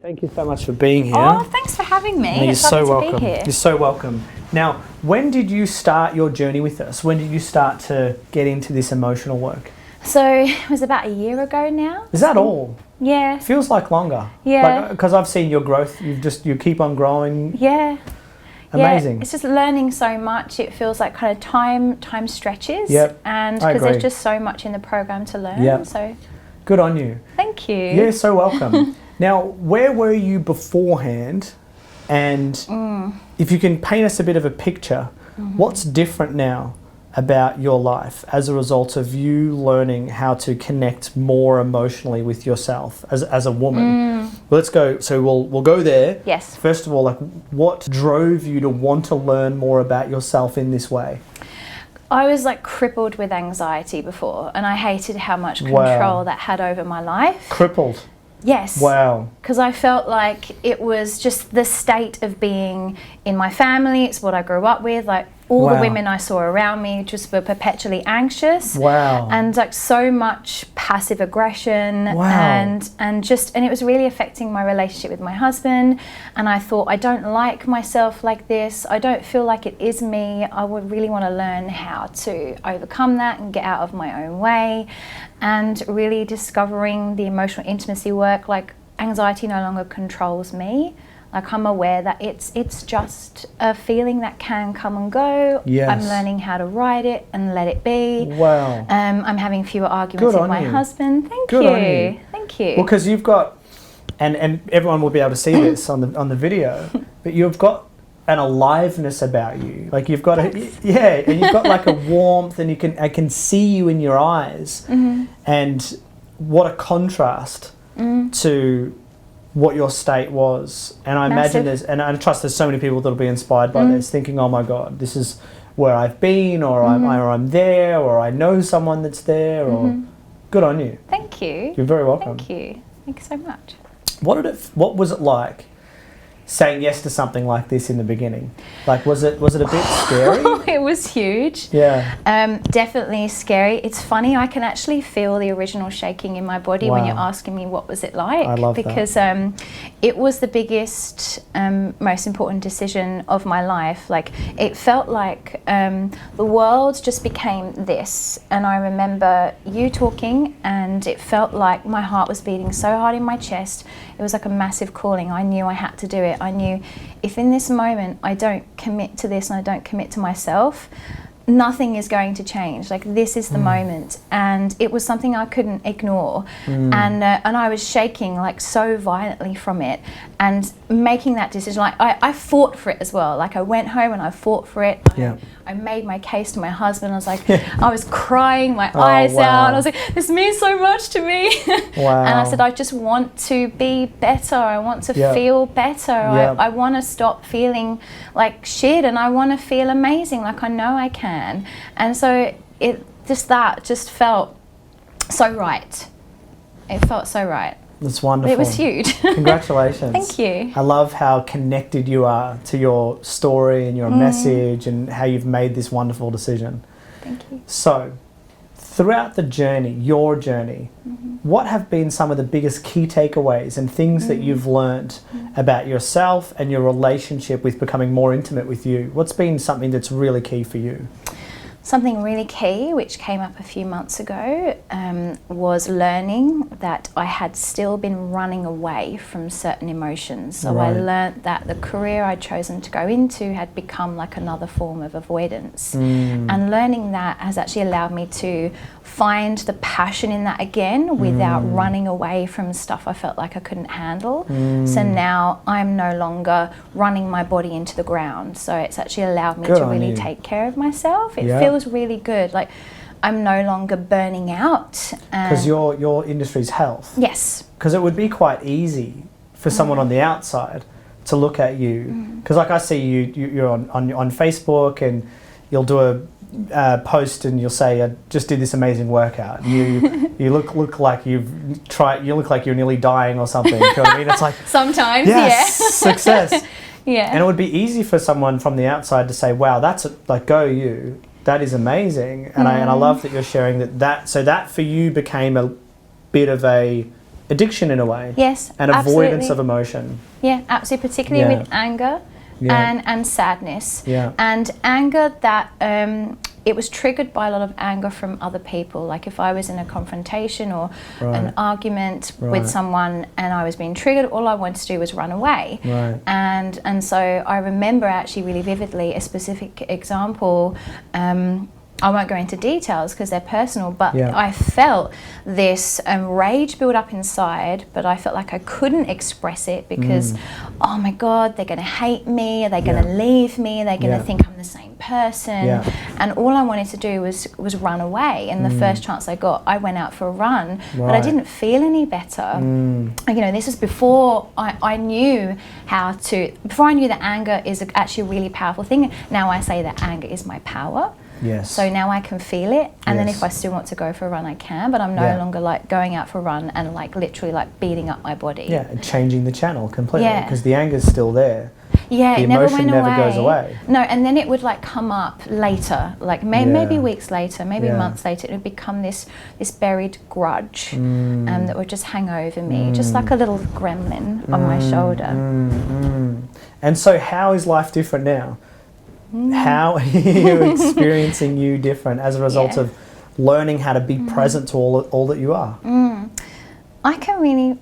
Thank you so much for being here. Oh, thanks for having me. You're It's so lovely welcome. to be here. You're so welcome. Now, when did you start your journey with us? When did you start to get into this emotional work? So it was about a year ago now. Is that all? Yeah. It feels like longer. Yeah. Because I've seen your growth. You keep on growing. Yeah. Amazing. Yeah, it's just learning so much. It feels like kind of time stretches. Yep. And I because there's agree. just so much in the program to learn. Yep. So Good on you. thank you. You're so welcome. Now, where were you beforehand? And if you can paint us a bit of a picture, what's different now about your life as a result of you learning how to connect more emotionally with yourself as a woman? Well, let's go. So we'll go there. Yes. First of all, like, what drove you to want to learn more about yourself in this way? I was like crippled with anxiety before, and I hated how much Wow. control that had over my life. Crippled. Yes. Wow. Because I felt like it was just the state of being in my family. It's what I grew up with. Like all Wow. the women I saw around me just were perpetually anxious. Wow. And like so much passive aggression. Wow. And it was really affecting my relationship with my husband. And I thought, I don't like myself like this. I don't feel like it is me. I would really want to learn how to overcome that and get out of my own way. And really discovering the emotional intimacy work, like anxiety no longer controls me. Like I'm aware that it's just a feeling that can come and go. Yes. I'm learning how to ride it and let it be. Wow. I'm having fewer arguments Good with on my you. husband. Thank Good you. on you. Thank you. Well, because you've got, and everyone will be able to see this on the video, but you've got an aliveness about you. Like you've got and you've got like a warmth, and I can see you in your eyes, and what a contrast to what your state was. And I imagine I trust there's so many people that'll be inspired by this, thinking, oh my God, this is where I've been, or I'm there, or I know someone that's there, or good on you. Thank you. You're very welcome. Thank you. Thank you so much. What was it like saying yes to something like this in the beginning? Like, was it a bit scary? It was huge. Yeah. Definitely scary. It's funny, I can actually feel the original shaking in my body when Wow. you're asking me what was it like. I love that. Because it was the biggest, most important decision of my life. Like it felt like the world just became this. And I remember you talking, and it felt like my heart was beating so hard in my chest. It was like a massive calling. I knew I had to do it. I knew if in this moment I don't commit to this and I don't commit to myself, nothing is going to change. Like this is the moment, and it was something I couldn't ignore. And I was shaking like so violently from it, and making that decision. Like I fought for it as well. Like I went home and I fought for it. Yeah. I made my case to my husband. I was like, I was crying my Oh, eyes wow. out. I was like, this means so much to me. Wow. And I said, I just want to be better. I want to Yeah. feel better. Yeah. I want to stop feeling like shit, and I want to feel amazing, like I know I can. And so it just felt so right. It felt so right. That's wonderful. It was huge. Congratulations. Thank you. I love how connected you are to your story and your message, and how you've made this wonderful decision. Thank you. So, throughout the journey, your journey, what have been some of the biggest key takeaways and things that you've learned about yourself and your relationship with becoming more intimate with you? What's been something that's really key for you? Something really key, which came up a few months ago, was learning that I had still been running away from certain emotions. So I Right. learnt that the career I'd chosen to go into had become like another form of avoidance. And learning that has actually allowed me to find the passion in that again without running away from stuff I felt like I couldn't handle. So now I'm no longer running my body into the ground. So it's actually allowed me Good to on really you. take care of myself. It Yeah. feels really good. Like I'm no longer burning out. Because your industry's health. Yes. Because it would be quite easy for someone on the outside to look at you. Because like I see you're on Facebook, and you'll do a post and you'll say, I just did this amazing workout. You look like you look like you're nearly dying or something. You know what I mean? It's like, Sometimes, yes, yeah. success. Yeah. And it would be easy for someone from the outside to say, wow, go you. That is amazing. And I love that you're sharing that. So that for you became a bit of a addiction in a way. Yes, And avoidance absolutely. of emotion. Yeah, absolutely, particularly Yeah. with anger Yeah. and sadness. Yeah. And anger that it was triggered by a lot of anger from other people. Like if I was in a confrontation or Right. an argument Right. with someone and I was being triggered, all I wanted to do was run away. Right. And so I remember actually really vividly a specific example. I won't go into details because they're personal, but Yeah. I felt this rage build up inside, but I felt like I couldn't express it because, oh my God, they're going to hate me, are they going to Yeah. leave me, are they going to Yeah. think I'm the same person? Yeah. And all I wanted to do was run away. And the first chance I got, I went out for a run, but I Right. didn't feel any better. You know, this was before I knew before I knew that anger is actually a really powerful thing. Now I say that anger is my power. Yes. So now I can feel it, and then Yes. if I still want to go for a run, I can. But I'm no Yeah. longer like going out for a run and like literally like beating up my body. Yeah, and changing the channel completely Yeah. because the anger's still there. Yeah, The it never emotion went never away. goes away. No, and then it would like come up later, like maybe weeks later, maybe Yeah. months later. It would become this buried grudge that would just hang over me, just like a little gremlin on my shoulder. And so, how is life different now? How are you experiencing you different as a result Yeah. of learning how to be present to all that you are? I can really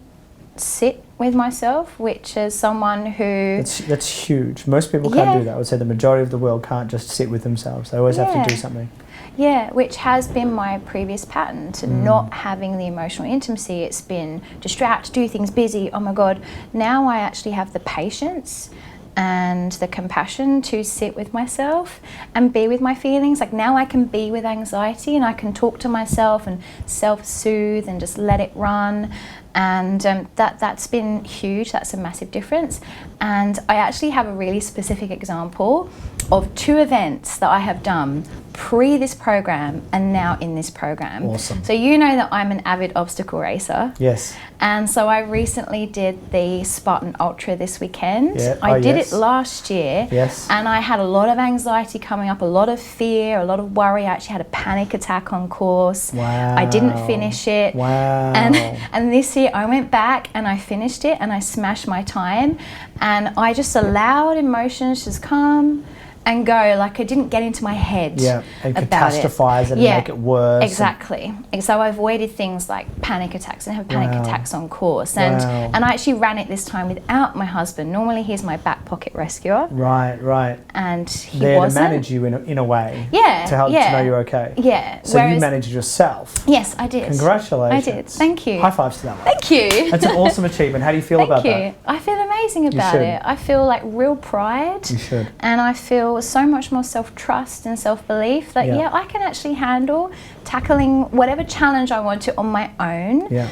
sit with myself, which is someone who That's huge. Most people can't Yeah. do that. I would say the majority of the world can't just sit with themselves. They always have Yeah. to do something. Yeah, which has been my previous pattern to not having the emotional intimacy. It's been distract, do things, busy. Oh my God. Now I actually have the patience and the compassion to sit with myself and be with my feelings. Like now I can be with anxiety and I can talk to myself and self-soothe and just let it run. And that's been huge. That's a massive difference. And I actually have a really specific example of 2 events that I have done pre this program and now in this program. Awesome. So you know that I'm an avid obstacle racer. Yes. And so I recently did the Spartan Ultra this weekend. Yeah. I Oh, did yes. it last year. Yes. And I had a lot of anxiety coming up, a lot of fear, a lot of worry. I actually had a panic attack on course. Wow. I didn't finish it. Wow. And this year I went back and I finished it and I smashed my time and I just allowed emotions to just come and go. Like I didn't get into my head. Yeah, and about catastrophize it and Yeah, make it worse. Exactly. And so I avoided things like panic attacks and have panic Wow. attacks on course. And Wow. and I actually ran it this time without my husband. Normally he's my back pocket rescuer, Right, right. and he There wasn't. to manage you in a way. Yeah, To help yeah. to know you're okay. Yeah. So you whereas- managed yourself. Yes, I did. Congratulations. I did. Thank you. High fives to that one. Thank you. That's an awesome achievement. How do you feel Thank about you. that? I feel amazing about should. it. I feel like real pride. You should. And I feel so much more self-trust and self-belief that, Yeah. yeah, I can actually handle tackling whatever challenge I want to on my own. Yeah.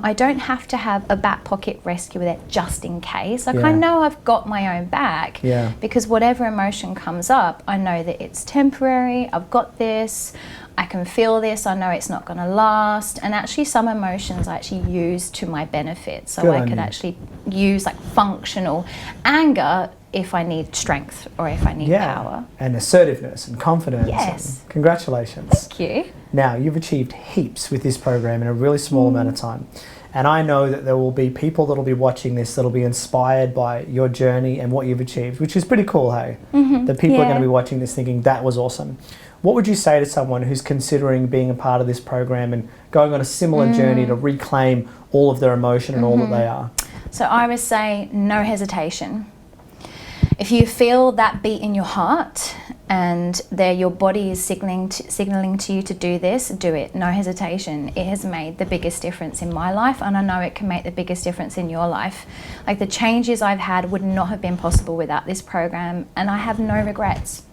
I don't have to have a back pocket rescue there just in case. Like I Yeah. know I've got my own back Yeah. because whatever emotion comes up, I know that it's temporary. I've got this. I can feel this. I know it's not going to last. And actually, some emotions I actually use to my benefit. So Good I on could you. actually use like functional anger if I need strength or if I need Yeah. power. And assertiveness and confidence. Yes. And congratulations. Thank you. Now, you've achieved heaps with this program in a really small amount of time. And I know that there will be people that will be watching this that will be inspired by your journey and what you've achieved, which is pretty cool, hey? That people are Yeah. going to be watching this thinking, that was awesome. What would you say to someone who's considering being a part of this program and going on a similar journey to reclaim all of their emotion and all that they are? So I would say no hesitation. If you feel that beat in your heart and your body is signaling to you to do this, do it. No hesitation. It has made the biggest difference in my life, and I know it can make the biggest difference in your life. Like the changes I've had would not have been possible without this program, and I have no regrets.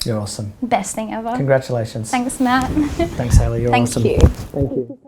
You're awesome. Best thing ever. Congratulations. Thanks, Matt. Thanks, Hayley. You're Thank awesome. you. Thank you.